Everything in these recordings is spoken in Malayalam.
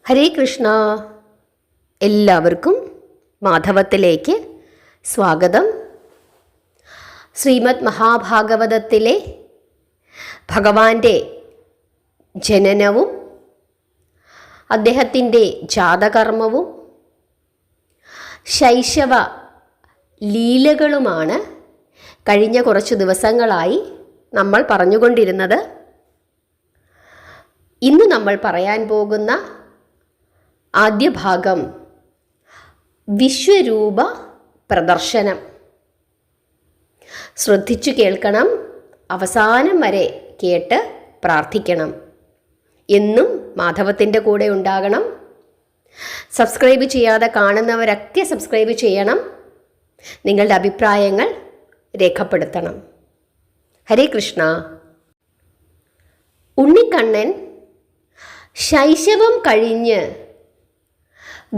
ഹരേ കൃഷ്ണ. എല്ലാവർക്കും മാധവത്തിലേക്ക് സ്വാഗതം. ശ്രീമദ് മഹാഭാഗവതത്തിലെ ഭഗവാന്റെ ജനനവും അദ്ദേഹത്തിൻ്റെ ജാതകർമ്മവും ശൈശവ ലീലകളുമാണ് കഴിഞ്ഞ കുറച്ച് ദിവസങ്ങളായി നമ്മൾ പറഞ്ഞുകൊണ്ടിരുന്നത്. ഇന്ന് നമ്മൾ പറയാൻ പോകുന്ന ആദ്യ ഭാഗം വിശ്വരൂപ പ്രദർശനം. ശ്രദ്ധിച്ചു കേൾക്കണം, അവസാനം വരെ കേട്ട് പ്രാർത്ഥിക്കണം. എന്നും മാധവത്തിൻ്റെ കൂടെ ഉണ്ടാകണം. സബ്സ്ക്രൈബ് ചെയ്യാതെ കാണുന്നവരൊക്കെ സബ്സ്ക്രൈബ് ചെയ്യണം. നിങ്ങളുടെ അഭിപ്രായങ്ങൾ രേഖപ്പെടുത്തണം. ഹരേ കൃഷ്ണ. ഉണ്ണിക്കണ്ണൻ ശൈശവം കഴിഞ്ഞ്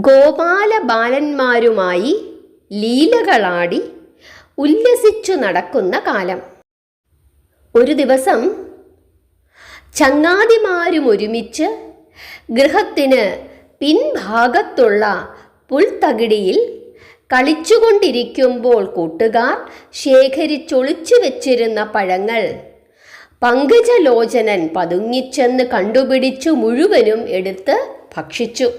ഗോപാല ബാലന്മാരുമായി ലീലകളാടി ഉല്ലസിച്ചു നടക്കുന്ന കാലം. ഒരു ദിവസം ചങ്ങാതിമാരും ഒരുമിച്ച് ഗൃഹത്തിന് പിൻഭാഗത്തുള്ള പുൽത്തകിടിയിൽ കളിച്ചുകൊണ്ടിരിക്കുമ്പോൾ കൂട്ടുകാർ ശേഖരിച്ചൊളിച്ചു വെച്ചിരുന്ന പഴങ്ങൾ പങ്കജലോചനൻ പതുങ്ങിച്ചെന്ന് കണ്ടുപിടിച്ചു മുഴുവനും എടുത്ത് ഭക്ഷിച്ചു.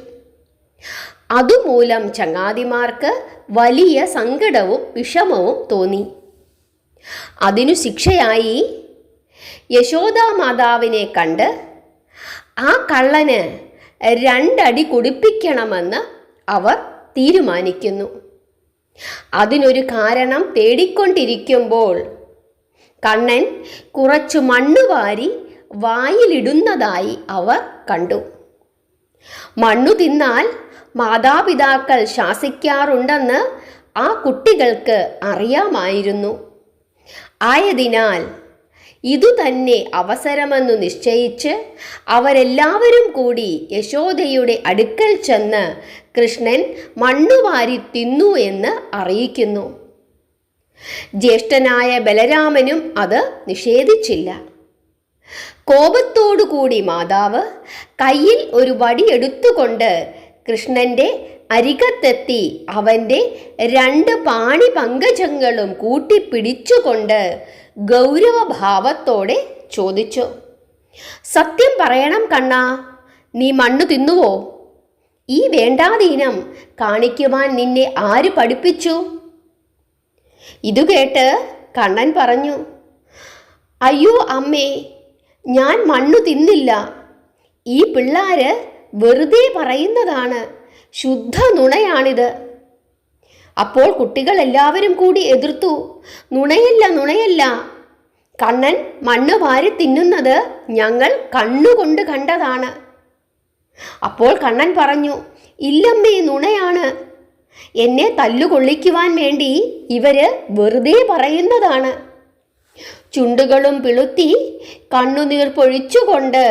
അതുമൂലം ചങ്ങാതിമാർക്ക് വലിയ സങ്കടവും വിഷമവും തോന്നി. അതിനു ശിക്ഷയായി യശോദാമാതാവിനെ കണ്ട് ആ കള്ളന് 2 അടി കുടിപ്പിക്കണമെന്ന് അവർ തീരുമാനിക്കുന്നു. അതിനൊരു കാരണം തേടിക്കൊണ്ടിരിക്കുമ്പോൾ കണ്ണൻ കുറച്ചു മണ്ണ് വാരി വായിലിടുന്നതായി അവർ കണ്ടു. മണ്ണു തിന്നാൽ മാതാപിതാക്കൾ ശാസിക്കാറുണ്ടെന്ന് ആ കുട്ടികൾക്ക് അറിയാമായിരുന്നു. ആയതിനാൽ ഇതുതന്നെ അവസരമെന്നു നിശ്ചയിച്ച് അവരെല്ലാവരും കൂടി യശോദയുടെ അടുക്കൽ ചെന്ന് കൃഷ്ണൻ മണ്ണുവാരി തിന്നു എന്ന് അറിയിക്കുന്നു. ജ്യേഷ്ഠനായ ബലരാമനും അത് നിഷേധിച്ചില്ല. കോപത്തോടുകൂടി മാതാവ് കയ്യിൽ ഒരു വടിയെടുത്തുകൊണ്ട് കൃഷ്ണന്റെ അരികത്തെത്തി അവൻ്റെ 2 പാണി പങ്കജങ്ങളും കൂട്ടിപ്പിടിച്ചുകൊണ്ട് ഗൗരവഭാവത്തോടെ ചോദിച്ചു, സത്യം പറയണം കണ്ണാ, നീ മണ്ണു തിന്നുവോ? ഈ വേണ്ടാതീനം കാണിക്കുവാൻ നിന്നെ ആര് പഠിപ്പിച്ചു? ഇതുകേട്ട് കണ്ണൻ പറഞ്ഞു, അയ്യോ അമ്മേ, ഞാൻ മണ്ണു തിന്നില്ല. ഈ പിള്ളാര് വെറുതെ പറയുന്നതാണ്, ശുദ്ധ നുണയാണിത്. അപ്പോൾ കുട്ടികൾ എല്ലാവരും കൂടി എതിർത്തു, നുണയല്ല നുണയല്ല, കണ്ണൻ മണ്ണ് വാരി തിന്നുന്നത് ഞങ്ങൾ കണ്ണുകൊണ്ട് കണ്ടതാണ്. അപ്പോൾ കണ്ണൻ പറഞ്ഞു, ഇല്ലമ്മേ, നുണയാണ്. എന്നെ തല്ലുകൊള്ളിക്കുവാൻ വേണ്ടി ഇവര് വെറുതെ പറയുന്നതാണ്. ചുണ്ടുകളും പിളുത്തി കണ്ണുനീർ പൊഴിച്ചുകൊണ്ട്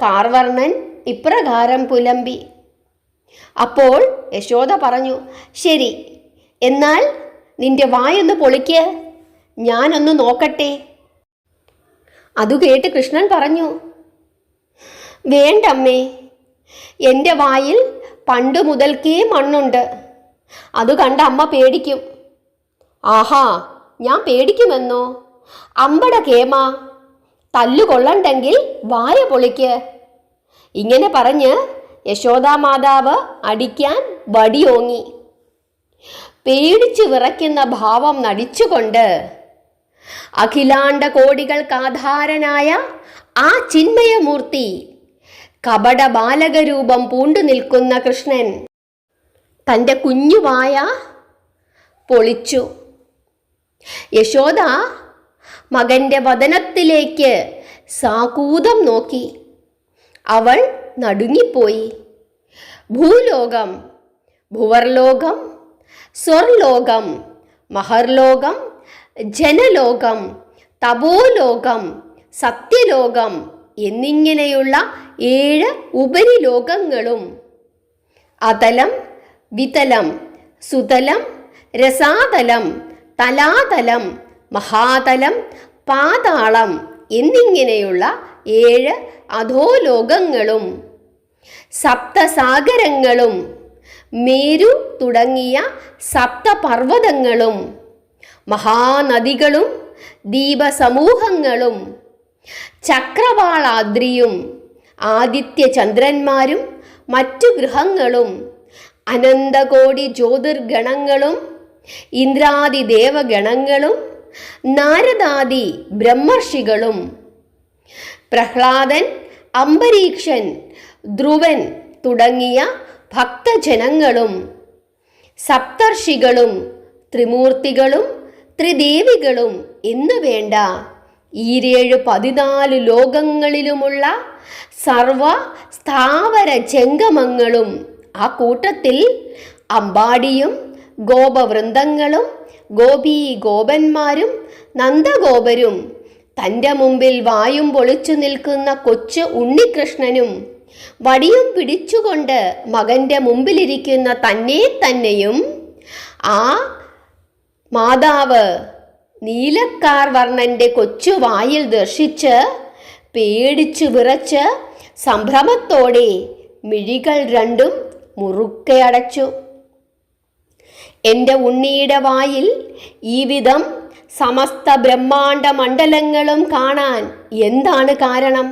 കാർവർണ്ണൻ ഇപ്രകാരം പുലമ്പി. അപ്പോൾ യശോദ പറഞ്ഞു, ശരി, എന്നാൽ നിന്റെ വായൊന്ന് പൊളിക്ക്, ഞാനൊന്ന് നോക്കട്ടെ. അതു കേട്ട് കൃഷ്ണൻ പറഞ്ഞു, വേണ്ടമ്മേ, എൻ്റെ വായിൽ പണ്ട് മുതൽക്കേ മണ്ണുണ്ട്. അത് കണ്ട അമ്മ പേടിക്കും. ആഹാ, ഞാൻ പേടിക്കുമെന്നോ? അമ്പട കേമ, തല്ലുകൊള്ളണ്ടെങ്കിൽ വായ പൊളിക്ക്. ഇങ്ങനെ പറഞ്ഞ് യശോദാമാതാവ് അടിക്കാൻ വടിയോങ്ങി. പേടിച്ചു വിറയ്ക്കുന്ന ഭാവം നടിച്ചുകൊണ്ട് അഖിലാണ്ട കോടികൾക്കാധാരനായ ആ ചിന്മയമൂർത്തി കപട ബാലകരൂപം പൂണ്ടു നിൽക്കുന്ന കൃഷ്ണൻ തൻ്റെ കുഞ്ഞുവായ പൊളിച്ചു. യശോദ മകൻ്റെ വദനത്തിലേക്ക് സാകൂതം നോക്കി. അവൾ നടുങ്ങിപ്പോയി. ഭൂലോകം, ഭുവർലോകം, സ്വർലോകം, മഹർലോകം, ജനലോകം, തപോലോകം, സത്യലോകം എന്നിങ്ങനെയുള്ള 7 ഉപരിലോകങ്ങളും അതലം, വിതലം, സുതലം, രസാതലം, തലാതലം, മഹാതലം, പാതാളം എന്നിങ്ങനെയുള്ള 7 അധോലോകങ്ങളും സപ്തസാഗരങ്ങളും മേരു തുടങ്ങിയ സപ്തപർവ്വതങ്ങളും മഹാനദികളും ദീപസമൂഹങ്ങളും ചക്രവാളാദ്രിയും ആദിത്യചന്ദ്രന്മാരും മറ്റു ഗ്രഹങ്ങളും അനന്തകോടി ജ്യോതിർഗണങ്ങളും ഇന്ദ്രാദി ദേവഗണങ്ങളും നാരദാദി ബ്രഹ്മർഷികളും പ്രഹ്ലാദൻ, അംബരീക്ഷൻ, ധ്രുവൻ തുടങ്ങിയ ഭക്തജനങ്ങളും സപ്തർഷികളും ത്രിമൂർത്തികളും ത്രിദേവികളും എന്നു വേണ്ട 14 ലോകങ്ങളിലുമുള്ള സർവ സ്ഥാവര ജംഗമങ്ങളും ആ കൂട്ടത്തിൽ അമ്പാടിയും ഗോപവൃന്ദങ്ങളും ഗോപീ ഗോപന്മാരും നന്ദഗോപരും തൻ്റെ മുമ്പിൽ വായും പൊളിച്ചു നിൽക്കുന്ന കൊച്ചു ഉണ്ണികൃഷ്ണനും വടിയും പിടിച്ചുകൊണ്ട് മകൻ്റെ മുമ്പിലിരിക്കുന്ന തന്നെയും ആ മാതാവ് നീലക്കാർ വർണ്ണൻ്റെ കൊച്ചു വായിൽ ദർശിച്ച് പേടിച്ചു വിറച്ച് സംഭ്രമത്തോടെ മിഴികൾ രണ്ടും മുറുക്കെ അടച്ചു. എൻ്റെ ഉണ്ണിയുടെ വായിൽ ഈ വിധം സമസ്ത ബ്രഹ്മാണ്ട മണ്ഡലങ്ങളും കാണാൻ എന്താണ് കാരണം?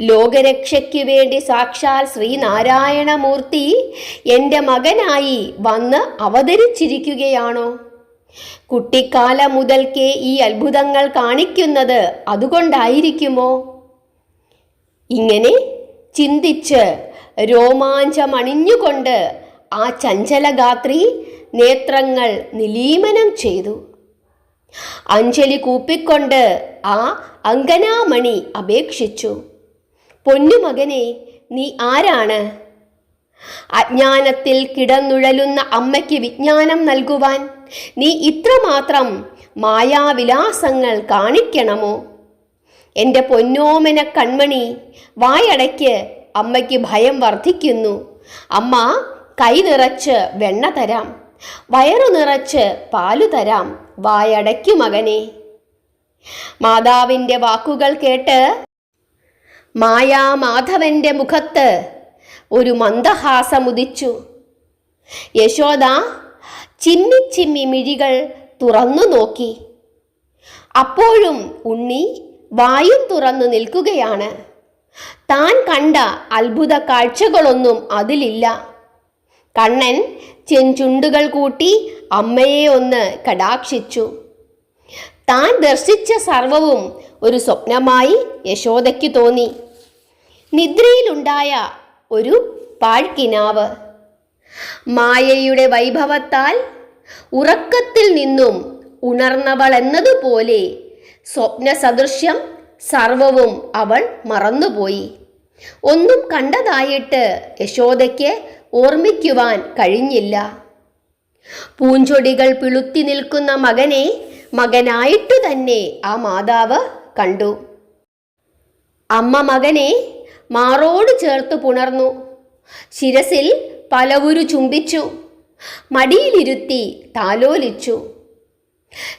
ലോകരക്ഷയ്ക്ക് വേണ്ടി സാക്ഷാൽ ശ്രീനാരായണമൂർത്തി എൻ്റെ മകനായി വന്ന് അവതരിച്ചിരിക്കുകയാണോ? കുട്ടിക്കാലം മുതൽക്കേ ഈ അത്ഭുതങ്ങൾ കാണിക്കുന്നത് അതുകൊണ്ടായിരിക്കുമോ? ഇങ്ങനെ ചിന്തിച്ച് രോമാഞ്ചമണിഞ്ഞുകൊണ്ട് ആ ചഞ്ചലഗാത്രി നേത്രങ്ങൾ നിലീമനം ചെയ്തു. അഞ്ജലി കൂപ്പിക്കൊണ്ട് ആ അങ്കനാമണി അപേക്ഷിച്ചു, പൊന്നുമകനെ, നീ ആരാണ്? അജ്ഞാനത്തിൽ കിടന്നുഴലുന്ന അമ്മയ്ക്ക് വിജ്ഞാനം നൽകുവാൻ നീ ഇത്രമാത്രം മായാവിലാസങ്ങൾ കാണിക്കണമോ? എൻ്റെ പൊന്നോമന കൺമണി, വായടയ്ക്ക്, അമ്മയ്ക്ക് ഭയം വർദ്ധിക്കുന്നു. അമ്മ കൈ നിറച്ച് വെണ്ണ തരാം, വയറു നിറച്ച് പാലു തരാം, വായടയ്ക്കു മകനെ. മാതാവിൻ്റെ വാക്കുകൾ കേട്ട് മായാമാധവന്റെ മുഖത്ത് ഒരു മന്ദഹാസമുദിച്ചു. യശോദ ചിമ്മിച്ചിമ്മി മിഴികൾ തുറന്നു നോക്കി. അപ്പോഴും ഉണ്ണി വായും തുറന്നു നിൽക്കുകയാണ്. താൻ കണ്ട അത്ഭുത കാഴ്ചകളൊന്നും അതിലില്ല. കണ്ണൻ ചെഞ്ചുണ്ടുകൾ കൂട്ടി അമ്മയെ ഒന്ന് കടാക്ഷിച്ചു. താൻ ദർശിച്ച സർവവും ഒരു സ്വപ്നമായി യശോദയ്ക്ക് തോന്നി. നിദ്രയിലുണ്ടായ ഒരു പാഴ്ക്കിനാവ്. മായയുടെ വൈഭവത്താൽ ഉറക്കത്തിൽ നിന്നും ഉണർന്നവൾ എന്നതുപോലെ സ്വപ്ന സദൃശ്യം സർവവും അവൾ മറന്നുപോയി. ഒന്നും കണ്ടതായിട്ട് യശോദയ്ക്ക് ഓർമ്മിക്കുവാൻ കഴിഞ്ഞില്ല. പൂഞ്ചൊടികൾ പിളുത്തി നിൽക്കുന്ന മകനെ മകനായിട്ടു തന്നെ ആ മാതാവ് കണ്ടു. അമ്മ മകനെ മാറോട് ചേർത്ത് പുണർന്നു. ശിരസിൽ പലവുരു ചുംബിച്ചു. മടിയിലിരുത്തി താലോലിച്ചു.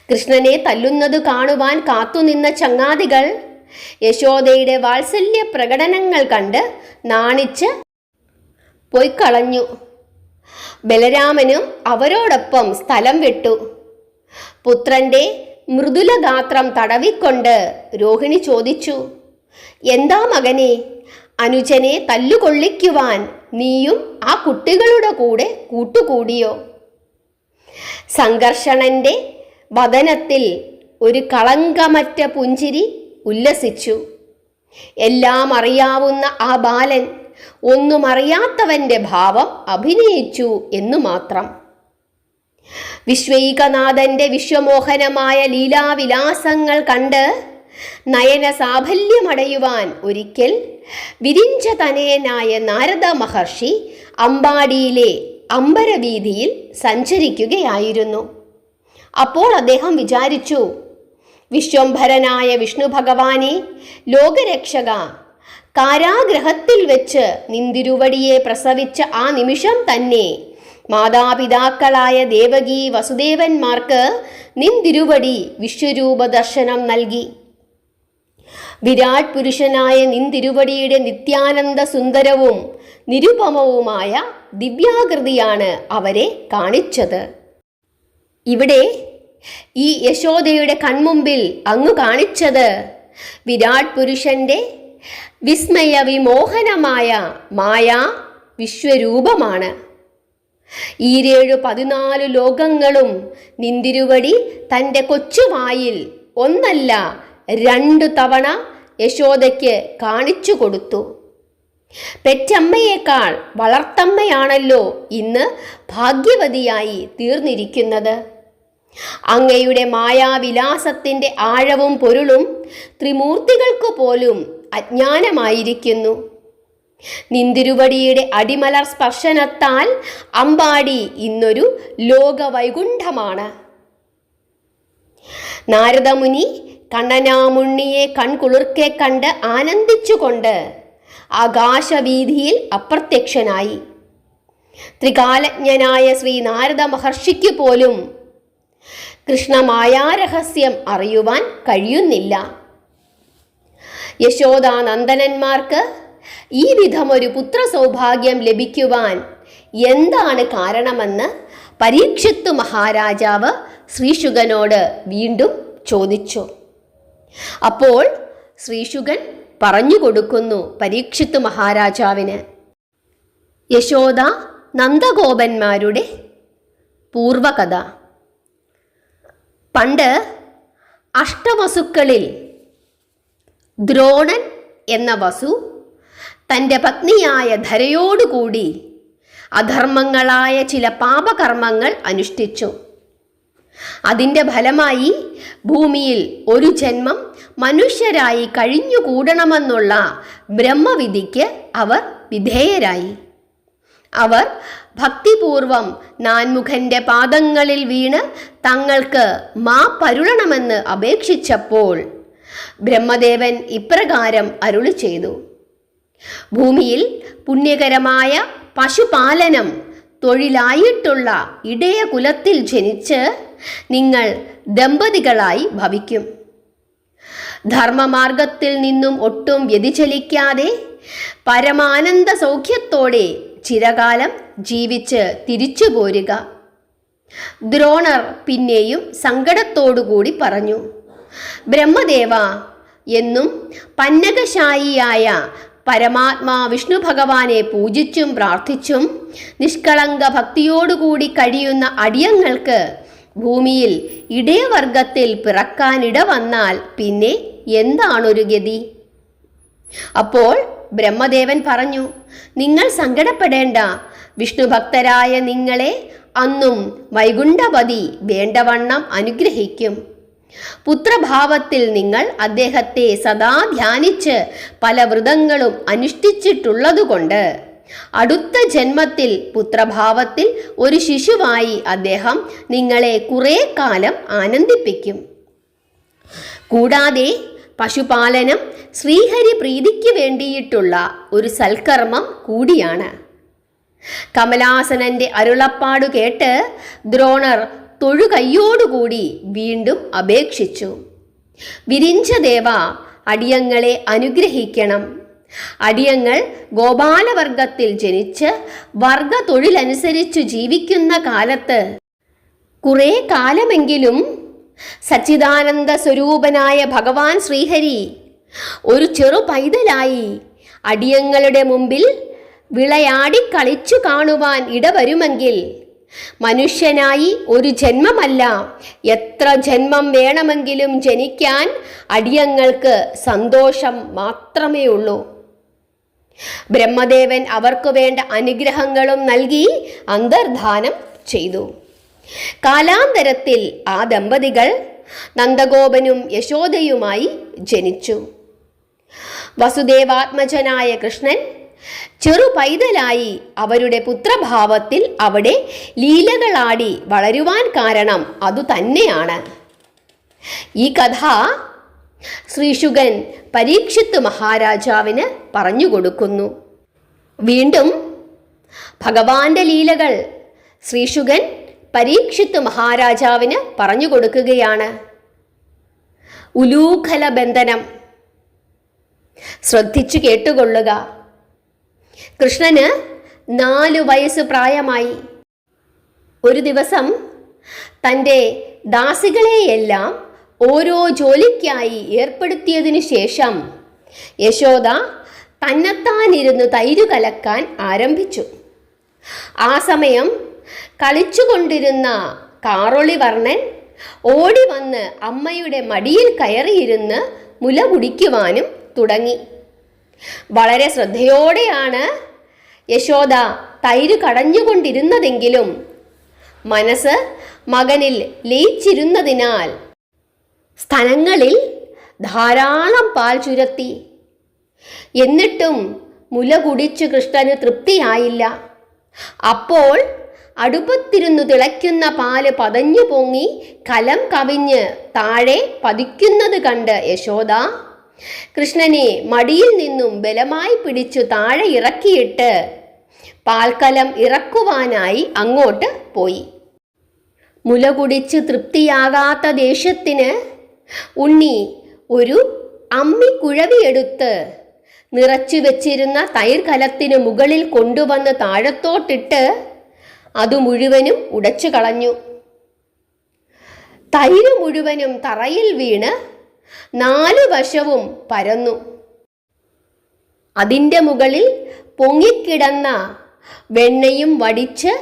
കൃഷ്ണനെ തല്ലുന്നത് കാണുവാൻ കാത്തുനിന്ന ചങ്ങാതികൾ യശോദയുടെ വാത്സല്യ പ്രകടനങ്ങൾ കണ്ട് നാണിച്ച് പോയിക്കളഞ്ഞു. ബലരാമനും അവരോടൊപ്പം സ്ഥലം വിട്ടു. പുത്രന്റെ മൃദുലഗാത്രം തടവിക്കൊണ്ട് രോഹിണി ചോദിച്ചു, എന്താ മകനെ, അനുജനെ തല്ലുകൊള്ളിക്കുവാൻ നീയും ആ കുട്ടികളുടെ കൂടെ കൂട്ടുകൂടിയോ? സംഘർഷണന്റെ വദനത്തിൽ ഒരു കളങ്കമറ്റ പുഞ്ചിരി ഉല്ലസിച്ചു. എല്ലാം അറിയാവുന്ന ആ ബാലൻ ഒന്നും അറിയാത്തവന്റെ ഭാവം അഭിനയിച്ചു എന്നു മാത്രം. വിശ്വൈകനാഥന്റെ വിശ്വമോഹനമായ ലീലാവിലാസങ്ങൾ കണ്ട് നയന സാഫല്യമടയുവാൻ ഒരിക്കൽ വിരിഞ്ച തനയനായ നാരദ മഹർഷി അമ്പാടിയിലെ അമ്പരവീതിയിൽ സഞ്ചരിക്കുകയായിരുന്നു. അപ്പോൾ അദ്ദേഹം വിചാരിച്ചു, വിശ്വംഭരനായ വിഷ്ണു ഭഗവാനെ, ലോകരക്ഷക, കാരാഗ്രഹത്തിൽ വെച്ച് നിന്തിരുവടിയെ പ്രസവിച്ച ആ നിമിഷം തന്നെ മാതാപിതാക്കളായ ദേവകി വസുദേവന്മാർക്ക് നിന്തിരുവടി വിശ്വരൂപ ദർശനം നൽകി. വിരാട് പുരുഷനായ നിൻ തിരുവടിയുടെ നിത്യാനന്ദ സുന്ദരവും നിരുപമവുമായ ദിവ്യാകൃതിയാണ് അവരെ കാണിച്ചത്. ഇവിടെ ഈ യശോദയുടെ കൺമുമ്പിൽ അങ്ങ് കാണിച്ചത് വിരാട് പുരുഷന്റെ വിസ്മയ വിമോഹനമായ മായാ വിശ്വരൂപമാണ്. 14 ലോകങ്ങളും നിന്തിരുവടി തൻ്റെ കൊച്ചുവായിൽ ഒന്നല്ല 2 തവണ യശോദയ്ക്ക് കാണിച്ചു കൊടുത്തു. പെറ്റമ്മയേക്കാൾ വളർത്തമ്മയാണല്ലോ ഇന്ന് ഭാഗ്യവതിയായി തീർന്നിരിക്കുന്നത്. അങ്ങയുടെ മായാവിലാസത്തിൻ്റെ ആഴവും പൊരുളും ത്രിമൂർത്തികൾക്കു പോലും അജ്ഞാനമായിരിക്കുന്നു. നിന്തിരുവടിയുടെ അടിമലർ സ്പർശനത്താൽ അമ്പാടി ഇന്നൊരു ലോകവൈകുണ്ഠമാണ്. നാരദമുനി കണ്ണനാമുണ്ണിയെ കൺകുളിർക്കെ കണ്ട് ആനന്ദിച്ചുകൊണ്ട് ആകാശവീതിയിൽ അപ്രത്യക്ഷനായി. ത്രികാലജ്ഞനായ ശ്രീ നാരദ മഹർഷിക്ക് പോലും കൃഷ്ണമായാരഹസ്യം അറിയുവാൻ കഴിയുന്നില്ല. യശോദാനന്ദനന്മാർക്ക് ഈ വിധമൊരു പുത്രസൗഭാഗ്യം ലഭിക്കുവാൻ എന്താണ് കാരണമെന്ന് പരീക്ഷിത്ത് മഹാരാജാവ് ശ്രീശുകനോട് വീണ്ടും ചോദിച്ചു. അപ്പോൾ ശ്രീശുകൻ പറഞ്ഞു കൊടുക്കുന്നു പരീക്ഷിത്ത് മഹാരാജാവിന് യശോദ നന്ദഗോപന്മാരുടെ പൂർവകഥ. പണ്ട് അഷ്ടവസുക്കളിൽ ദ്രോണൻ എന്ന വസു തൻ്റെ പത്നിയായ ധരയോടുകൂടി അധർമ്മങ്ങളായ ചില പാപകർമ്മങ്ങൾ അനുഷ്ഠിച്ചു. അതിൻ്റെ ഫലമായി ഭൂമിയിൽ ഒരു ജന്മം മനുഷ്യരായി കഴിഞ്ഞുകൂടണമെന്നുള്ള ബ്രഹ്മവിധിക്ക് അവർ വിധേയരായി. അവർ ഭക്തിപൂർവം നാൻമുഖൻ്റെ പാദങ്ങളിൽ വീണ് തങ്ങൾക്ക് മാപ്പരുളണമെന്ന് അപേക്ഷിച്ചപ്പോൾ ബ്രഹ്മദേവൻ ഇപ്രകാരം അരുളി ചെയ്തു: ഭൂമിയിൽ പുണ്യകരമായ പശുപാലനം തൊഴിലായിട്ടുള്ള ഇടയ കുലത്തിൽ ജനിച്ച് നിങ്ങൾ ദമ്പതികളായി ഭവിക്കും. ധർമ്മമാർഗത്തിൽ നിന്നും ഒട്ടും വ്യതിചലിക്കാതെ പരമാനന്ദ സൗഖ്യത്തോടെ ചിരകാലം ജീവിച്ച് തിരിച്ചു പോരുക. ദ്രോണർ പിന്നെയും സങ്കടത്തോടുകൂടി പറഞ്ഞു: ബ്രഹ്മദേവ, എന്നും പന്നകശായിയായ പരമാത്മാ വിഷ്ണു ഭഗവാനെ പൂജിച്ചും പ്രാർത്ഥിച്ചും നിഷ്കളങ്ക ഭക്തിയോടുകൂടി കഴിയുന്ന അടിയങ്ങൾക്ക് ഭൂമിയിൽ ഇടയവർഗത്തിൽ പിറക്കാനിട വന്നാൽ പിന്നെ എന്താണൊരു ഗതി? അപ്പോൾ ബ്രഹ്മദേവൻ പറഞ്ഞു: നിങ്ങൾ സങ്കടപ്പെടേണ്ട. വിഷ്ണു ഭക്തരായ നിങ്ങളെ അന്നും വൈകുണ്ഠപതി വേണ്ടവണ്ണം അനുഗ്രഹിക്കും. പുത്രഭാവത്തിൽ നിങ്ങൾ അദ്ദേഹത്തെ സദാ ധ്യാനിച്ച് പല വ്രതങ്ങളും അനുഷ്ഠിച്ചിട്ടുള്ളതുകൊണ്ട് അടുത്ത ജന്മത്തിൽ പുത്രഭാവത്തിൽ ഒരു ശിശുവായി അദ്ദേഹം നിങ്ങളെ കുറേ കാലം ആനന്ദിപ്പിക്കും. കൂടാതെ പശുപാലനം ശ്രീഹരി പ്രീതിക്ക് വേണ്ടിയിട്ടുള്ള ഒരു സൽക്കർമ്മം കൂടിയാണ്. കമലാസനന്റെ അരുളപ്പാടു കേട്ട് ദ്രോണർ തൊഴുകൈയോടുകൂടി വീണ്ടും അപേക്ഷിച്ചു: വിരിഞ്ചദേവ, അടിയങ്ങളെ അനുഗ്രഹിക്കണം. അടിയങ്ങൾ ഗോപാലവർഗത്തിൽ ജനിച്ച് വർഗ തൊഴിലനുസരിച്ചു ജീവിക്കുന്ന കാലത്ത് കുറേ കാലമെങ്കിലും സച്ചിദാനന്ദ സ്വരൂപനായ ഭഗവാൻ ശ്രീഹരി ഒരു ചെറു പൈതലായി അടിയങ്ങളുടെ മുമ്പിൽ വിളയാടി കളിച്ചു കാണുവാൻ ഇടവരുമെങ്കിൽ മനുഷ്യനായി ഒരു ജന്മമല്ല, എത്ര ജന്മം വേണമെങ്കിലും ജനിക്കാൻ അടിയങ്ങൾക്ക് സന്തോഷം മാത്രമേ ഉള്ളൂ. ബ്രഹ്മദേവൻ അവർക്ക് വേണ്ട അനുഗ്രഹങ്ങളും നൽകി അന്തർധാനം ചെയ്തു. കാലാന്തരത്തിൽ ആ ദമ്പതികൾ നന്ദഗോപനും യശോദയുമായി ജനിച്ചു. വസുദേവാത്മജനായ കൃഷ്ണൻ ചെറു പൈതലായി അവരുടെ പുത്രഭാവത്തിൽ അവിടെ ലീലകളാടി വളരുവാൻ കാരണം അതുതന്നെയാണ്. ഈ കഥ ശ്രീശുകൻ പരീക്ഷിത്ത് മഹാരാജാവിന് പറഞ്ഞുകൊടുക്കുന്നു. വീണ്ടും ഭഗവാന്റെ ലീലകൾ ശ്രീശുകൻ പരീക്ഷിത്ത് മഹാരാജാവിന് പറഞ്ഞുകൊടുക്കുകയാണ്. ഉലൂഖല ബന്ധനം. ശ്രദ്ധിച്ചു കേട്ടുകൊള്ളുക. കൃഷ്ണന് 4 വയസ്സ് പ്രായമായി. ഒരു ദിവസം തൻ്റെ ദാസികളെയെല്ലാം ഓരോ ജോലിക്കായി ഏർപ്പെടുത്തിയതിനു ശേഷം യശോദ തന്നെത്താനിരുന്ന് തൈര് കലക്കാൻ ആരംഭിച്ചു. ആ സമയം കളിച്ചുകൊണ്ടിരുന്ന കാറൊളിവർണ്ണൻ ഓടി വന്ന് അമ്മയുടെ മടിയിൽ കയറിയിരുന്ന് മുല കുടിക്കുവാനും തുടങ്ങി. വളരെ ശ്രദ്ധയോടെയാണ് യശോദ തൈര് കടഞ്ഞുകൊണ്ടിരുന്നതെങ്കിലും മനസ്സ് മകനിൽ ലയിച്ചിരുന്നതിനാൽ സ്തനങ്ങളിൽ ധാരാളം പാൽ ചുരത്തി. എന്നിട്ടും മുല കുടിച്ചു കൃഷ്ണന് തൃപ്തിയായില്ല. അപ്പോൾ അടുപ്പത്തിരുന്നു തിളയ്ക്കുന്ന പാല് പതഞ്ഞു പൊങ്ങി കലം കവിഞ്ഞ് താഴെ പതിക്കുന്നത് കണ്ട് യശോദ കൃഷ്ണനെ മടിയിൽ നിന്നും ബലമായി പിടിച്ചു താഴെ ഇറക്കിയിട്ട് പാൽക്കലം ഇറക്കുവാനായി അങ്ങോട്ട് പോയി. മുല കുടിച്ച് തൃപ്തിയാകാത്ത ദേഷ്യത്തിന് ഉണ്ണി ഒരു അമ്മിക്കുഴവിയെടുത്ത് നിറച്ചു വെച്ചിരുന്ന തൈർ കലത്തിന് മുകളിൽ കൊണ്ടുവന്ന് താഴത്തോട്ടിട്ട് അതു മുഴുവനും ഉടച്ചു കളഞ്ഞു. തൈര് മുഴുവനും തറയിൽ വീണ് 4 വശവും പരന്നു. അതിൻ്റെ മുകളിൽ പൊങ്ങിക്കിടന്ന വെണ്ണയും വടിച്ച്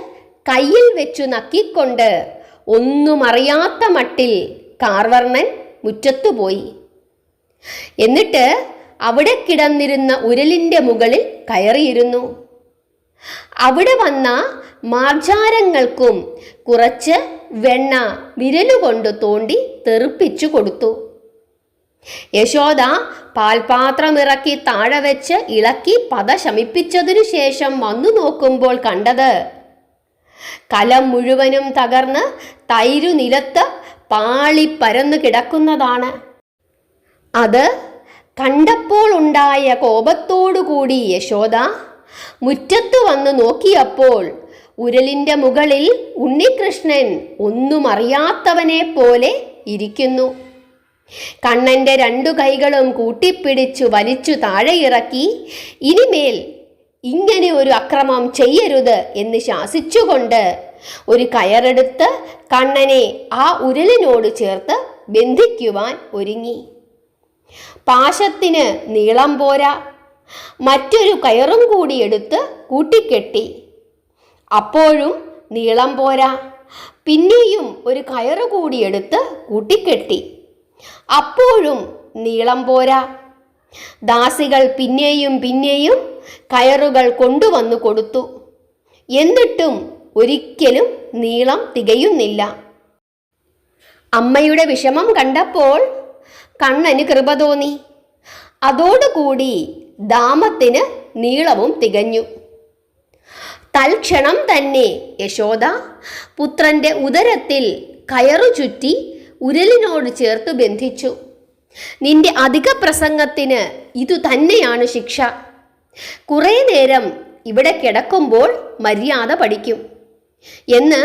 കയ്യിൽ വെച്ചു നക്കിക്കൊണ്ട് ഒന്നും അറിയാത്ത മട്ടിൽ കാർവർണ്ണൻ മുറ്റത്തുപോയി. എന്നിട്ട് അവിടെ കിടന്നിരുന്ന ഉരലിൻ്റെ മുകളിൽ കയറിയിരുന്നു. അവിടെ വന്ന മാർജാരങ്ങൾക്കും കുറച്ച് വെണ്ണ വിരലുകൊണ്ട് തോണ്ടി തെറിപ്പിച്ചു കൊടുത്തു. യശോദ പാൽപാത്രമിറക്കി താഴെ വെച്ച് ഇളക്കി പത ശമിപ്പിച്ചതിനു ശേഷം വന്നു നോക്കുമ്പോൾ കണ്ടത് കലം മുഴുവനും തകർന്ന് തൈരു നിലത്ത് പാളി പരന്നു കിടക്കുന്നതാണ്. അത് കണ്ടപ്പോൾ ഉണ്ടായ കോപത്തോടുകൂടി യശോദ മുറ്റത്ത് വന്ന് നോക്കിയപ്പോൾ ഉരലിൻ്റെ മുകളിൽ ഉണ്ണികൃഷ്ണൻ ഒന്നും അറിയാത്തവനെ പോലെ ഇരിക്കുന്നു. കണ്ണൻ്റെ 2 കൈകളും കൂട്ടിപ്പിടിച്ചു വലിച്ചു താഴെ ഇറക്കി ഇനിമേൽ ഇങ്ങനെ ഒരു അക്രമം ചെയ്യരുത് എന്ന് ശാസിച്ചുകൊണ്ട് ഒരു കയറെടുത്ത് കണ്ണനെ ആ ഉരലിനോട് ചേർത്ത് ബന്ധിക്കുവാൻ ഒരുങ്ങി. പാശത്തിന് നീളം പോരാ, മറ്റൊരു കയറും കൂടി എടുത്ത് കൂട്ടിക്കെട്ടി. അപ്പോഴും നീളം പോരാ, പിന്നെയും ഒരു കയറ് കൂടി എടുത്ത് കൂട്ടിക്കെട്ടി. അപ്പോഴും നീളം പോരാ. ദാസികൾ പിന്നെയും പിന്നെയും കയറുകൾ കൊണ്ടുവന്നു കൊടുത്തു. എന്നിട്ടും ഒരിക്കലും നീളം തികയുന്നില്ല. അമ്മയുടെ വിഷമം കണ്ടപ്പോൾ കണ്ണന് കൃപ തോന്നി. അതോടുകൂടി ദാമത്തിന് നീളവും തികഞ്ഞു. തൽക്ഷണം തന്നെ യശോദ പുത്രന്റെ ഉദരത്തിൽ കയറു ചുറ്റി ഉരലിനോട് ചേർത്ത് ബന്ധിച്ചു. നിന്റെ അധിക പ്രസംഗത്തിന് ഇതു തന്നെയാണ് ശിക്ഷ. കുറേ നേരം ഇവിടെ കിടക്കുമ്പോൾ മര്യാദ പഠിക്കും എന്ന്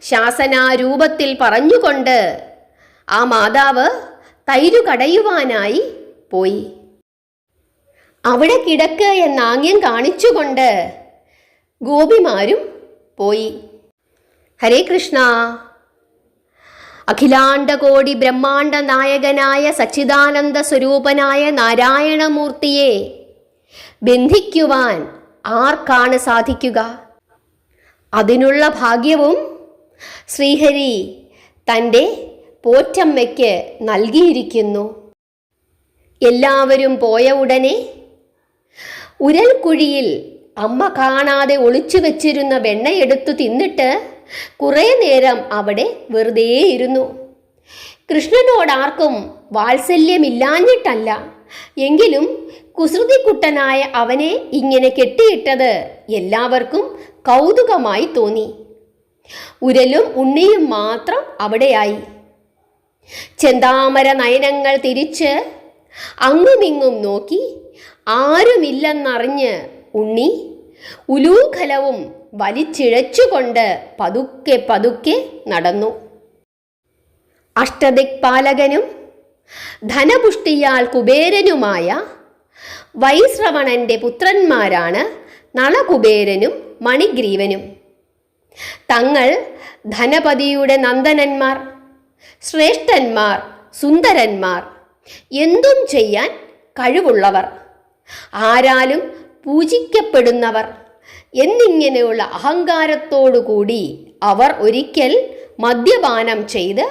ശാസനാരൂപത്തിൽ പറഞ്ഞുകൊണ്ട് ആ മാതാവ് തൈരു കടയുവാനായി പോയി. അവിടെ കിടക്ക് എന്നാംഗ്യം കാണിച്ചുകൊണ്ട് ഗോപിമാരും പോയി. ഹരേ കൃഷ്ണ. അഖിലാണ്ടകോടി ബ്രഹ്മാണ്ട നായകനായ സച്ചിദാനന്ദ സ്വരൂപനായ നാരായണമൂർത്തിയെ ബന്ധിക്കുവാൻ ആർക്കാണ് സാധിക്കുക? അതിനുള്ള ഭാഗ്യവും ശ്രീഹരി തൻ്റെ പോറ്റമ്മയ്ക്ക് നൽകിയിരിക്കുന്നു. എല്ലാവരും പോയ ഉടനെ ഉരൽക്കുഴിയിൽ അമ്മ കാണാതെ ഒളിച്ചു വെച്ചിരുന്ന വെണ്ണയെടുത്തു തിന്നിട്ട് കുറേ നേരം അവിടെ വെറുതെ ഇരുന്നു. കൃഷ്ണനോടാർക്കും വാത്സല്യമില്ലാഞ്ഞിട്ടല്ല, എങ്കിലും കുസൃതിക്കുട്ടനായ അവനെ ഇങ്ങനെ കെട്ടിയിട്ടത് എല്ലാവർക്കും കൗതുകമായി തോന്നി. ഉരലും ഉണ്ണിയും മാത്രം അവിടെയായി. ചെന്താമര നയനങ്ങൾ തിരിച്ച് അങ്ങുമിങ്ങും നോക്കി ആരുമില്ലെന്നറിഞ്ഞ് ഉണ്ണി ഉലൂഖലവും വലിച്ചിഴച്ചുകൊണ്ട് പതുക്കെ പതുക്കെ നടന്നു. അഷ്ടദിക്പാലകനും ധനപുഷ്ടിയാൽ കുബേരനുമായ വൈശ്രവണന്റെ പുത്രന്മാരാണ് നളകുബേരനും മണിഗ്രീവനും. തങ്ങൾ ധനപതിയുടെ നന്ദനന്മാർ, ശ്രേഷ്ഠന്മാർ, സുന്ദരന്മാർ, എന്തും ചെയ്യാൻ കഴിവുള്ളവർ, ആരാലും പൂജിക്കപ്പെടുന്നവർ എന്നിങ്ങനെയുള്ള അഹങ്കാരത്തോടുകൂടി അവർ ഒരിക്കൽ മദ്യപാനം ചെയ്ത്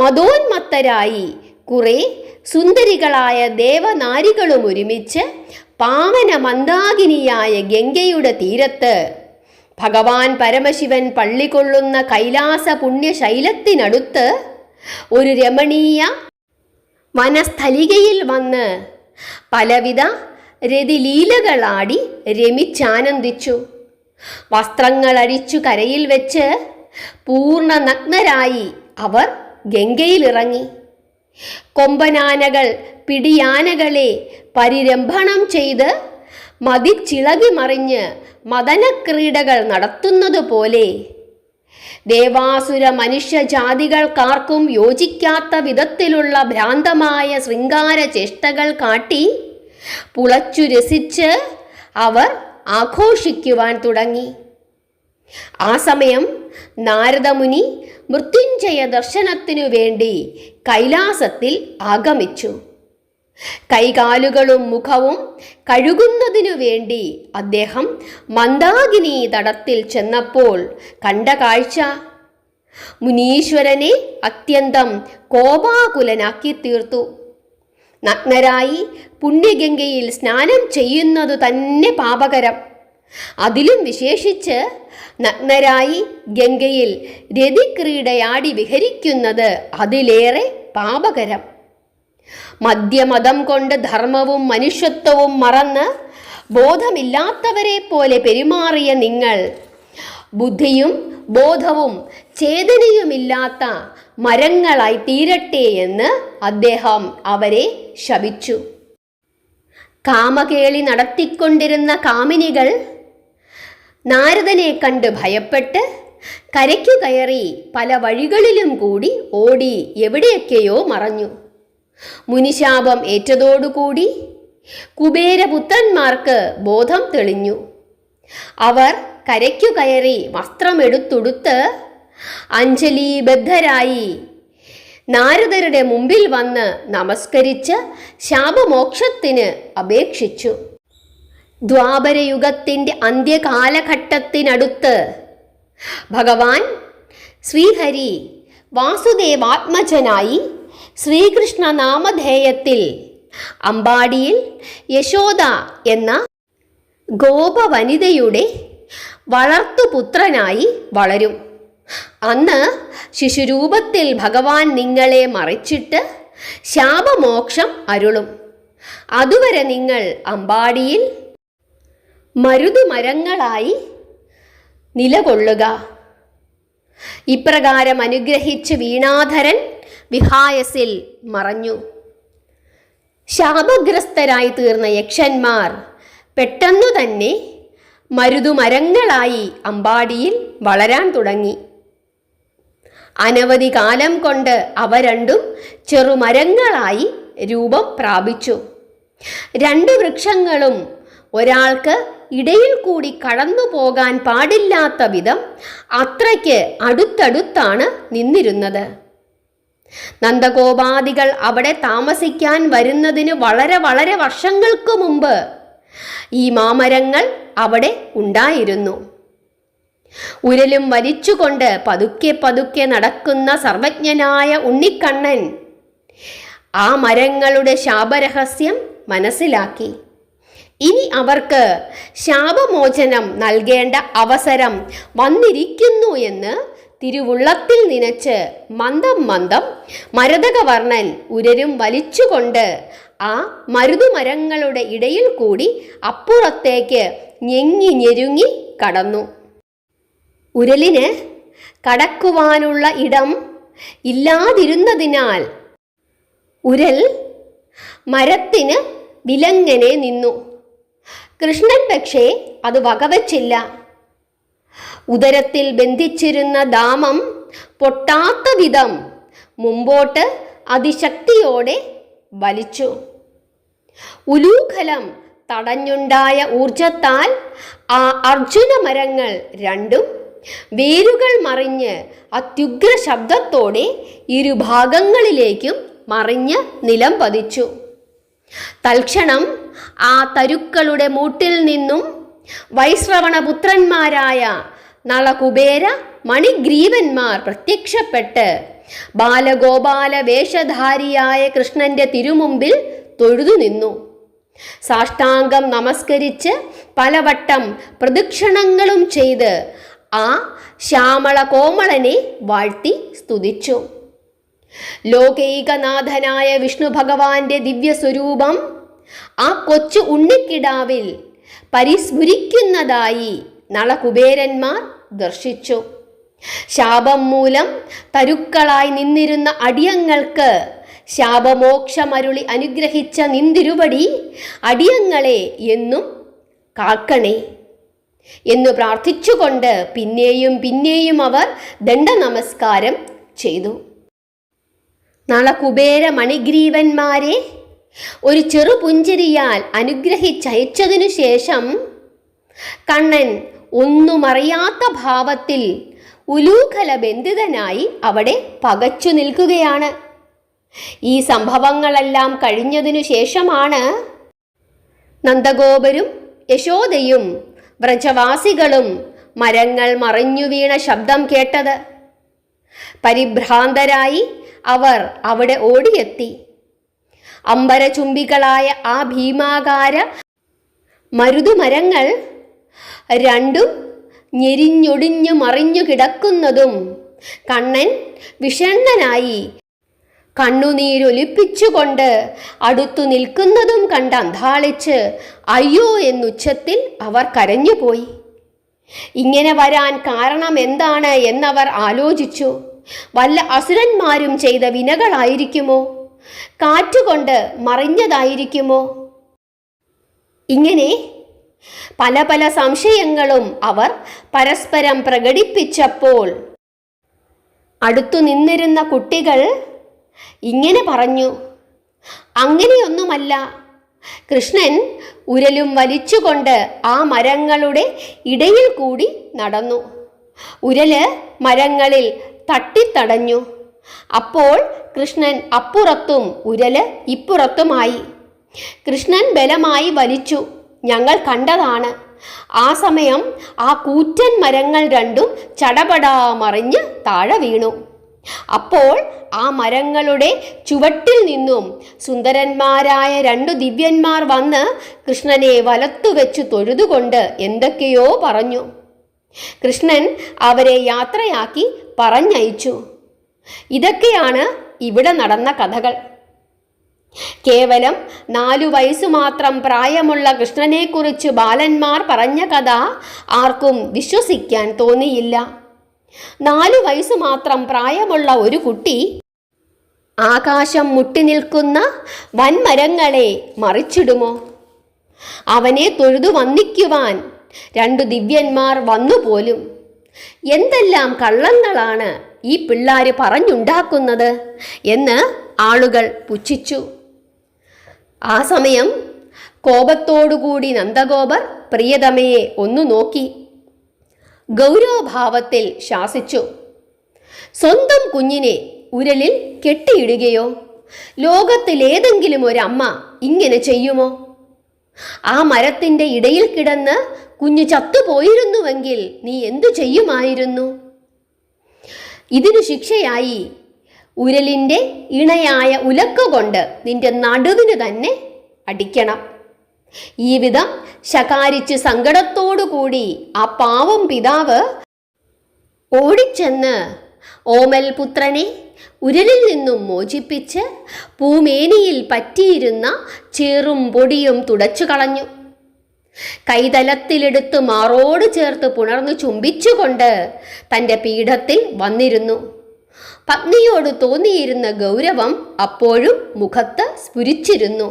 മതോന്മത്തരായി കുറെ സുന്ദരികളായ ദേവനാരികളും ഒരുമിച്ച് പാവന മന്ദാകിനിയായ ഗംഗയുടെ തീരത്ത് ഭഗവാൻ പരമശിവൻ പള്ളികൊള്ളുന്ന കൈലാസ പുണ്യശൈലത്തിനടുത്ത് ഒരു രമണീയ വനസ്ഥലികയിൽ വന്ന് പലവിധ രതിലീലകളാടി രമിച്ചാനന്ദിച്ചു. വസ്ത്രങ്ങൾ അഴിച്ചു കരയിൽ വെച്ച് പൂർണ്ണ നഗ്നരായി അവർ ഗംഗയിലിറങ്ങി. കൊമ്പനാനകൾ പിടിയാനകളെ പരിരംഭണം ചെയ്ത് മതിച്ചിളകി മറിഞ്ഞ് മദനക്രീഡകൾ നടത്തുന്നത് പോലെ ദേവാസുര മനുഷ്യജാതികൾക്കാർക്കും യോജിക്കാത്ത വിധത്തിലുള്ള ഭ്രാന്തമായ ശൃംഗാര ചേഷ്ടകൾ കാട്ടി പുളച്ചു രസിച്ച് അവർ ആഘോഷിക്കുവാൻ തുടങ്ങി. ആ സമയം നാരദമുനി മൃത്യുഞ്ജയ ദർശനത്തിനു വേണ്ടി കൈലാസത്തിൽ ആഗമിച്ചു. കൈകാലുകളും മുഖവും കഴുകുന്നതിനു വേണ്ടി അദ്ദേഹം മന്ദാകിനി തടത്തിൽ ചെന്നപ്പോൾ കണ്ട കാഴ്ച മുനീശ്വരനെ അത്യന്തം കോപാകുലനാക്കി തീർത്തു. നഗ്നരായി പുണ്യഗംഗയിൽ സ്നാനം ചെയ്യുന്നതു തന്നെ പാപകരം. അതിലും വിശേഷിച്ച് നഗ്നരായി ഗംഗയിൽ രതിക്രീഡയാടി വിഹരിക്കുന്നത് അതിലേറെ പാപകരം. മദ്യമതം കൊണ്ട് ധർമ്മവും മനുഷ്യത്വവും മറന്ന് ബോധമില്ലാത്തവരെ പോലെ പെരുമാറിയ നിങ്ങൾ ബുദ്ധിയും ബോധവും ചേതനയുമില്ലാത്ത മരങ്ങളായി തീരട്ടെ എന്ന് അദ്ദേഹം അവരെ ശപിച്ചു. കാമകേളി നടത്തിക്കൊണ്ടിരുന്ന കാമിനികൾ നാരദനെ കണ്ട് ഭയപ്പെട്ട് കരയ്ക്കു കയറി പല വഴികളിലും കൂടി ഓടി എവിടെയൊക്കെയോ മറഞ്ഞു. മുനിശാപം ഏറ്റതോടുകൂടി കുബേരപുത്രന്മാർക്ക് ബോധം തെളിഞ്ഞു. അവർ കരയ്ക്കു കയറി വസ്ത്രമെടുത്തുടുത്ത് അഞ്ജലിബദ്ധരായി നാരദരുടെ മുമ്പിൽ വന്ന് നമസ്കരിച്ച് ശാപമോക്ഷത്തിന് അപേക്ഷിച്ചു. ദ്വാപരയുഗത്തിൻ്റെ അന്ത്യകാലഘട്ടത്തിനടുത്ത് ഭഗവാൻ ശ്രീഹരി വാസുദേവാത്മജനായി ശ്രീകൃഷ്ണ നാമധേയത്തിൽ അമ്പാടിയിൽ യശോദ എന്ന ഗോപവനിതയുടെ വളർത്തുപുത്രനായി വളരും. അന്ന് ശിശുരൂപത്തിൽ ഭഗവാൻ നിങ്ങളെ മറിച്ചിട്ട് ശാപമോക്ഷം അരുളും. അതുവരെ നിങ്ങൾ അമ്പാടിയിൽ മരുതുമരങ്ങളായി നിലകൊള്ളുക. ഇപ്രകാരം അനുഗ്രഹിച്ച് വീണാധരൻ വിഹായസിൽ മറഞ്ഞു. ശാപഗ്രസ്തരായി തീർന്ന യക്ഷന്മാർ പെട്ടെന്നു തന്നെ മരുതുമരങ്ങളായി അമ്പാടിയിൽ വളരാൻ തുടങ്ങി. അനവധി കാലം കൊണ്ട് അവ രണ്ടും ചെറുമരങ്ങളായി രൂപം പ്രാപിച്ചു. രണ്ട് വൃക്ഷങ്ങളും ഒരാൾക്ക് ഇടയിൽ കൂടി കടന്നു പോകാൻ പാടില്ലാത്ത വിധം അത്രയ്ക്ക് അടുത്തടുത്താണ് നിന്നിരുന്നത്. നന്ദഗോപാദികൾ അവിടെ താമസിക്കാൻ വരുന്നതിന് വളരെ വളരെ വർഷങ്ങൾക്ക് മുമ്പ് ഈ മാമരങ്ങൾ അവിടെ ഉണ്ടായിരുന്നു. ഉരലും വലിച്ചുകൊണ്ട് പതുക്കെ പതുക്കെ നടക്കുന്ന സർവജ്ഞനായ ഉണ്ണിക്കണ്ണൻ ആ മരങ്ങളുടെ ശാപരഹസ്യം മനസ്സിലാക്കി. ഇനി അവർക്ക് ശാപമോചനം നൽകേണ്ട അവസരം വന്നിരിക്കുന്നു എന്ന് തിരുവുള്ളത്തിൽ നനച്ച് മന്ദം മന്ദം മരതകവർണ്ണൻ ഉരലും വലിച്ചുകൊണ്ട് ആ മരുതുമരങ്ങളുടെ ഇടയിൽ കൂടി അപ്പുറത്തേക്ക് ഞെങ്ങി ഞെരുങ്ങി കടന്നു. ഉരലിന് കടക്കുവാനുള്ള ഇടം ഇല്ലാതിരുന്നതിനാൽ ഉരൽ മരത്തിന് വിലങ്ങനെ നിന്നു. കൃഷ്ണൻ പക്ഷേ അത് വകവച്ചില്ല. ഉദരത്തിൽ ബന്ധിച്ചിരുന്ന ദാമം പൊട്ടാത്ത വിധം മുമ്പോട്ട് അതിശക്തിയോടെ വലിച്ചു. ഉലൂഖലം തടഞ്ഞുണ്ടായ ഊർജത്താൽ ആ അർജുന മരങ്ങൾ രണ്ടും വേരുകൾ മറിഞ്ഞ് അത്യുഗ്ര ശബ്ദത്തോടെ ഇരുഭാഗങ്ങളിലേക്കും മറിഞ്ഞ് നിലം പതിച്ചു. തൽക്ഷണം ആ തരുക്കളുടെ മൂട്ടിൽ നിന്നും വൈശ്രവണപുത്രന്മാരായ നളകുബേര മണിഗ്രീവന്മാർ പ്രത്യക്ഷപ്പെട്ട് ബാലഗോപാല വേഷധാരിയായ കൃഷ്ണന്റെ തിരുമുമ്പിൽ തൊഴുതു നിന്നു. സാഷ്ടാംഗം നമസ്കരിച്ച് പലവട്ടം പ്രദക്ഷിണങ്ങളും ചെയ്ത് ആ ശ്യാമള കോമളനെ വാഴ്ത്തി സ്തുതിച്ചു. ലോകൈകനാഥനായ വിഷ്ണു ഭഗവാന്റെ ദിവ്യസ്വരൂപം ആ കൊച്ചു ഉണ്ണിക്കിടാവിൽ പരിസ്ഫുരിക്കുന്നതായി നളകുബേരന്മാർ ദർശിച്ചു. ശാപം മൂലം തരുക്കളായി നിന്നിരുന്ന അടിയങ്ങൾക്ക് ശാപമോക്ഷമരുളി അനുഗ്രഹിച്ച നിന്തിരുവടി അടിയങ്ങളെ എന്നും കാക്കണേ എന്നു പ്രാർത്ഥിച്ചുകൊണ്ട് പിന്നെയും പിന്നെയും അവർ ദണ്ഡ നമസ്കാരം ചെയ്തു. നളകുബേര മണിഗ്രീവന്മാരെ ഒരു ചെറുപുഞ്ചിരിയാൽ അനുഗ്രഹിച്ചയച്ചതിനു ശേഷം കണ്ണൻ ഒന്നുമറിയാത്ത ഭാവത്തിൽ ഉലൂഖലബന്ധിതനായി അവിടെ പകച്ചു നിൽക്കുകയാണ്. ഈ സംഭവങ്ങളെല്ലാം കഴിഞ്ഞതിനു ശേഷമാണ് നന്ദഗോപരും യശോദയും വ്രജവാസികളും മരങ്ങൾ മറിഞ്ഞു വീണ ശബ്ദം കേട്ടത്. പരിഭ്രാന്തരായി അവർ അവിടെ ഓടിയെത്തി. അമ്പരചുംബികളായ ആ ഭീമാകാര മരുതുമരങ്ങൾ രണ്ടും ഞെരിഞ്ഞൊടിഞ്ഞു മറിഞ്ഞു കിടക്കുന്നതും കണ്ണൻ വിഷണ്ണനായി കണ്ണുനീരൊലിപ്പിച്ചുകൊണ്ട് അടുത്തു നിൽക്കുന്നതും കണ്ട് അന്ധാളിച്ച് അയ്യോ എന്നുച്ചത്തിൽ അവർ കരഞ്ഞുപോയി. ഇങ്ങനെ വരാൻ കാരണം എന്താണ് എന്നവർ ആലോചിച്ചു. വല്ല അസുരന്മാരും ചെയ്ത വിനകളായിരിക്കുമോ? കാറ്റുകൊണ്ട് മറിഞ്ഞതായിരിക്കുമോ? ഇങ്ങനെ പല പല സംശയങ്ങളും അവർ പരസ്പരം പ്രകടിപ്പിച്ചപ്പോൾ അടുത്തു നിന്നിരുന്ന കുട്ടികൾ ഇങ്ങനെ പറഞ്ഞു, അങ്ങനെയൊന്നുമല്ല. കൃഷ്ണൻ ഉരലും വലിച്ചുകൊണ്ട് ആ മരങ്ങളുടെ ഇടയിൽ കൂടി നടന്നു. ഉരല് മരങ്ങളിൽ തട്ടിത്തടഞ്ഞു. അപ്പോൾ കൃഷ്ണൻ അപ്പുറത്തും ഉരല് ഇപ്പുറത്തുമായി. കൃഷ്ണൻ ബലമായി വലിച്ചു. ഞങ്ങൾ കണ്ടതാണ്. ആ സമയം ആ കൂറ്റൻ മരങ്ങൾ രണ്ടും ചടപടാ മറിഞ്ഞ് താഴെ വീണു. അപ്പോൾ ആ മരങ്ങളുടെ ചുവട്ടിൽ നിന്നും സുന്ദരന്മാരായ രണ്ടു ദിവ്യന്മാർ വന്ന് കൃഷ്ണനെ വലത്തുവെച്ചു തൊഴുതുകൊണ്ട് എന്തൊക്കെയോ പറഞ്ഞു. കൃഷ്ണൻ അവരെ യാത്രയാക്കി പറഞ്ഞയച്ചു. ഇതൊക്കെയാണ് ഇവിടെ നടന്ന കഥകൾ. കേവലം 4 വയസ്സു മാത്രം പ്രായമുള്ള കൃഷ്ണനെക്കുറിച്ച് ബാലന്മാർ പറഞ്ഞ കഥ ആർക്കും വിശ്വസിക്കാൻ തോന്നിയില്ല. 4 വയസ്സു മാത്രം പ്രായമുള്ള ഒരു കുട്ടി ആകാശം മുട്ടി നിൽക്കുന്ന വൻമരങ്ങളെ മറിച്ചിടുമോ? അവനെ തൊഴുതു വന്ദിക്കുവാൻ 2 ദിവ്യന്മാർ വന്നുപോലും. എന്തെല്ലാം കള്ളങ്ങളാണ് ഈ പിള്ളാര് പറഞ്ഞുണ്ടാക്കുന്നത് എന്ന് ആളുകൾ പുച്ഛിച്ചു. ആ സമയം കോപത്തോടുകൂടി നന്ദഗോപർ പ്രിയതമയെ ഒന്നു നോക്കി ഗൗരവഭാവത്തിൽ ശാസിച്ചു. സ്വന്തം കുഞ്ഞിനെ ഉരലിൽ കെട്ടിയിടുകയോ? ലോകത്തിലേതെങ്കിലും ഒരമ്മ ഇങ്ങനെ ചെയ്യുമോ? ആ മരത്തിൻ്റെ ഇടയിൽ കിടന്ന് കുഞ്ഞു ചത്തുപോയിരുന്നുവെങ്കിൽ നീ എന്തു ചെയ്യുമായിരുന്നു? ഇതിനു ശിക്ഷയായി ഉരലിൻ്റെ ഇണയായ ഉലക്ക കൊണ്ട് നിന്റെ നടുവിന് തന്നെ അടിക്കണം. ഈ വിധം ശകാരിച്ച് സങ്കടത്തോടുകൂടി ആ പാവം പിതാവ് ഓടിച്ചെന്ന് ഓമൽ പുത്രനെ ഉരലിൽ നിന്നും മോചിപ്പിച്ച് പൂമേനിയിൽ പറ്റിയിരുന്ന ചേറും പൊടിയും തുടച്ചു കളഞ്ഞു. കൈതലത്തിലെടുത്ത് മാറോട് ചേർത്ത് പുണർന്നു ചുംബിച്ചുകൊണ്ട് തൻ്റെ പീഠത്തിൽ വന്നിരുന്നു. പത്നിയോട് തോന്നിയിരുന്ന ഗൗരവം അപ്പോഴും മുഖത്ത് സ്ഫുരിച്ചിരുന്നു.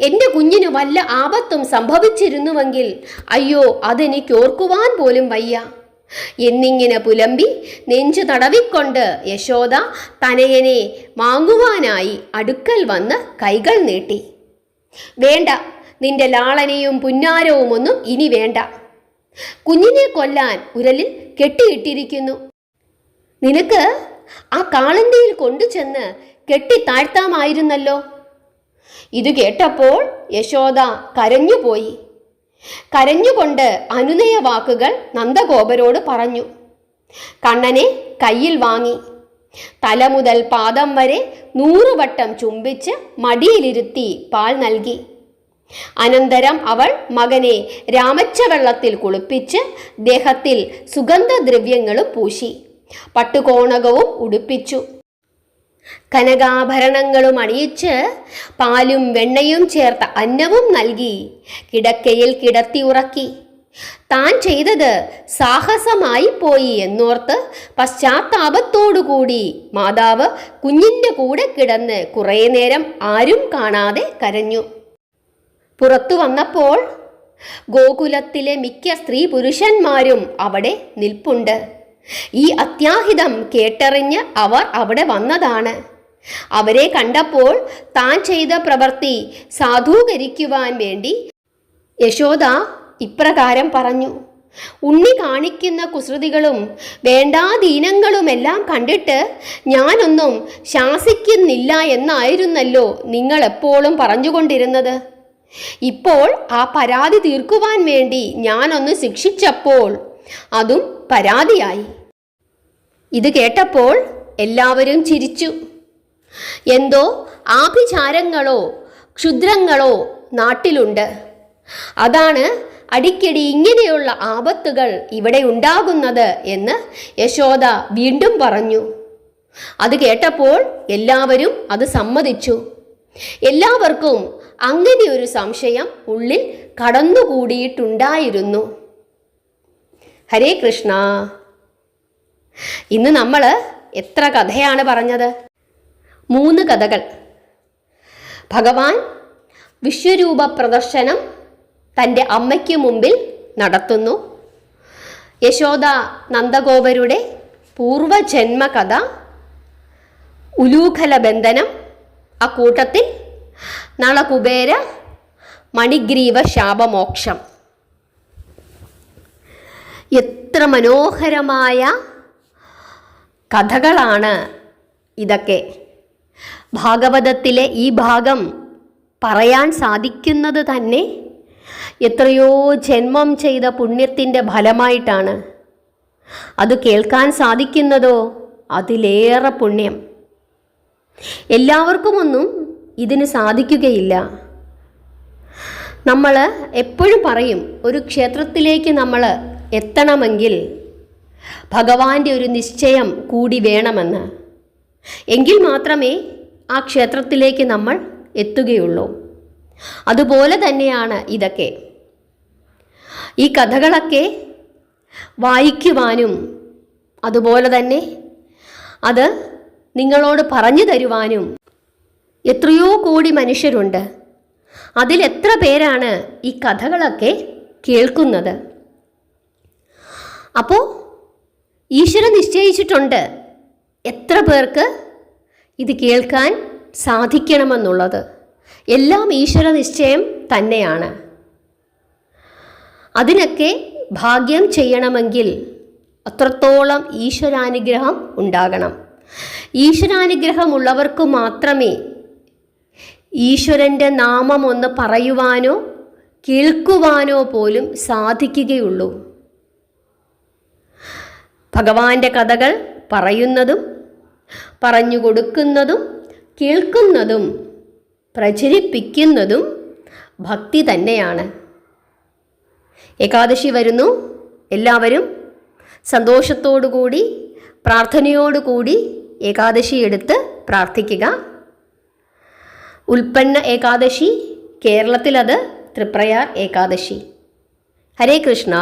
എൻ്റെ കുഞ്ഞിന് വല്ല ആപത്തും സംഭവിച്ചിരുന്നുവെങ്കിൽ അയ്യോ അതെനിക്ക് ഓർക്കുവാൻ പോലും വയ്യ എന്നിങ്ങനെ പുലമ്പി നെഞ്ചു തടവിക്കൊണ്ട് യശോദ തനയനെ വാങ്ങുവാനായി അടുക്കൽ വന്ന് കൈകൾ നീട്ടി. വേണ്ട, നിന്റെ ലാളനയും പുന്നാരവും ഒന്നും ഇനി വേണ്ട. കുഞ്ഞിനെ കൊല്ലാൻ ഉരലിൽ കെട്ടിയിട്ടിരിക്കുന്നു. നിനക്ക് ആ കാളന്തിയിൽ കൊണ്ടുചെന്ന് കെട്ടി താഴ്ത്താമായിരുന്നല്ലോ. ഇത് കേട്ടപ്പോൾ യശോദ കരഞ്ഞുപോയി. കരഞ്ഞുകൊണ്ട് അനുനയ വാക്കുകൾ നന്ദഗോപരോട് പറഞ്ഞു. കണ്ണനെ കയ്യിൽ വാങ്ങി തല മുതൽ പാദം വരെ 100 വട്ടം ചുംബിച്ച് മടിയിലിരുത്തി പാൽ നൽകി. അനന്തരം അവൾ മകനെ രാമച്ചവെള്ളത്തിൽ കുളിപ്പിച്ച് ദേഹത്തിൽ സുഗന്ധദ്രവ്യങ്ങളും പൂശി പട്ടുകോണകവും ഉടുപ്പിച്ചു. കനകാഭരണങ്ങളും അണിയിച്ച് പാലും വെണ്ണയും ചേർത്ത അന്നവും നൽകി കിടക്കയിൽ കിടത്തി ഉറക്കി. താൻ ചെയ്തത് സാഹസമായി പോയി എന്നോർത്ത് പശ്ചാത്താപത്തോടുകൂടി മാതാവ് കുഞ്ഞിൻ്റെ കൂടെ കിടന്ന് കുറേ നേരം ആരും കാണാതെ കരഞ്ഞു. പുറത്തു വന്നപ്പോൾ ഗോകുലത്തിലെ മിക്ക സ്ത്രീ പുരുഷന്മാരും അവിടെ നിൽപ്പുണ്ട്. ഈ അത്യാഹിതം കേട്ടറിഞ്ഞ് അവർ അവിടെ വന്നതാണ്. അവരെ കണ്ടപ്പോൾ താൻ ചെയ്ത പ്രവൃത്തി സാധൂകരിക്കുവാൻ വേണ്ടി യശോദ ഇപ്രകാരം പറഞ്ഞു. ഉണ്ണി കാണിക്കുന്ന കുസൃതികളും വേണ്ടാദീനങ്ങളുമെല്ലാം കണ്ടിട്ട് ഞാനൊന്നും ശാസിക്കുന്നില്ല എന്നായിരുന്നല്ലോ നിങ്ങൾ എപ്പോഴും പറഞ്ഞുകൊണ്ടിരുന്നത്. ഇപ്പോൾ ആ പരാതി തീർക്കുവാൻ വേണ്ടി ഞാനൊന്ന് ശിക്ഷിച്ചപ്പോൾ അതും പരാതിയായി. ഇത് കേട്ടപ്പോൾ എല്ലാവരും ചിരിച്ചു. എന്തോ ആഭിചാരങ്ങളോ ക്ഷുദ്രങ്ങളോ നാട്ടിലുണ്ട്. അതാണ് അടിക്കടി ഇങ്ങനെയുള്ള ആപത്തുകൾ ഇവിടെ ഉണ്ടാകുന്നത് എന്ന് യശോദ വീണ്ടും പറഞ്ഞു. അത് കേട്ടപ്പോൾ എല്ലാവരും അത് സമ്മതിച്ചു. എല്ലാവർക്കും അങ്ങനെ ഒരു സംശയം ഉള്ളിൽ കടന്നുകൂടിയിട്ടുണ്ടായിരുന്നു. ഹരേ കൃഷ്ണ. ഇന്ന് നമ്മൾ എത്ര കഥയാണ് പറഞ്ഞത്? 3 കഥകൾ. ഭഗവാൻ വിശ്വരൂപ പ്രദർശനം തൻ്റെ അമ്മയ്ക്ക് മുമ്പിൽ നടത്തുന്നു. യശോദ നന്ദഗോപരുടെ പൂർവജന്മകഥ, ഉലൂഖല ബന്ധനം, അക്കൂട്ടത്തിൽ നളകുബേര മണിഗ്രീവ ശാപമോക്ഷം. എത്ര മനോഹരമായ കഥകളാണ് ഇതൊക്കെ. ഭാഗവതത്തിലെ ഈ ഭാഗം പറയാൻ സാധിക്കുന്നത് തന്നെ എത്രയോ ജന്മം ചെയ്ത പുണ്യത്തിൻ്റെ ഫലമായിട്ടാണ്. അത് കേൾക്കാൻ സാധിക്കുന്നതോ അതിലേറെ പുണ്യം. എല്ലാവർക്കുമൊന്നും ഇതിന് സാധിക്കുകയില്ല. നമ്മൾ എപ്പോഴും പറയും, ഒരു ക്ഷേത്രത്തിലേക്ക് നമ്മൾ എത്തണമെങ്കിൽ ഭഗവാന്റെ ഒരു നിശ്ചയം കൂടി വേണമെന്ന്. എങ്കിൽ മാത്രമേ ആ ക്ഷേത്രത്തിലേക്ക് നമ്മൾ എത്തുകയുള്ളൂ. അതുപോലെ തന്നെയാണ് ഇതൊക്കെ. ഈ കഥകളൊക്കെ വായിക്കുവാനും അതുപോലെ തന്നെ അത് നിങ്ങളോട് പറഞ്ഞു തരുവാനും എത്രയോ കോടി മനുഷ്യരുണ്ട്. അതിലെത്ര പേരാണ് ഈ കഥകളൊക്കെ കേൾക്കുന്നത്? അപ്പോൾ ഈശ്വരൻ നിശ്ചയിച്ചിട്ടുണ്ട് എത്ര പേർക്ക് ഇത് കേൾക്കാൻ സാധിക്കണമെന്നുള്ളത്. എല്ലാം ഈശ്വര നിശ്ചയം തന്നെയാണ്. അതിനൊക്കെ ഭാഗ്യം ചെയ്യണമെങ്കിൽ അത്രത്തോളം ഈശ്വരാനുഗ്രഹം ഉണ്ടാകണം. ഈശ്വരാനുഗ്രഹമുള്ളവർക്ക് മാത്രമേ ഈശ്വരൻ്റെ നാമം ഒന്ന് പറയുവാനോ കേൾക്കുവാനോ പോലും സാധിക്കുകയുള്ളൂ. ഭഗവാന്റെ കഥകൾ പറയുന്നതും പറഞ്ഞു കൊടുക്കുന്നതും കേൾക്കുന്നതും പ്രചരിപ്പിക്കുന്നതും ഭക്തി തന്നെയാണ്. ഏകാദശി വരുന്നു. എല്ലാവരും സന്തോഷത്തോടുകൂടി പ്രാർത്ഥനയോടുകൂടി ഏകാദശി എടുത്ത് പ്രാർത്ഥിക്കുക. ഉൽപ്പന്ന ഏകാദശി, കേരളത്തിലത് തൃപ്രയാർ ഏകാദശി. ഹരേ കൃഷ്ണ.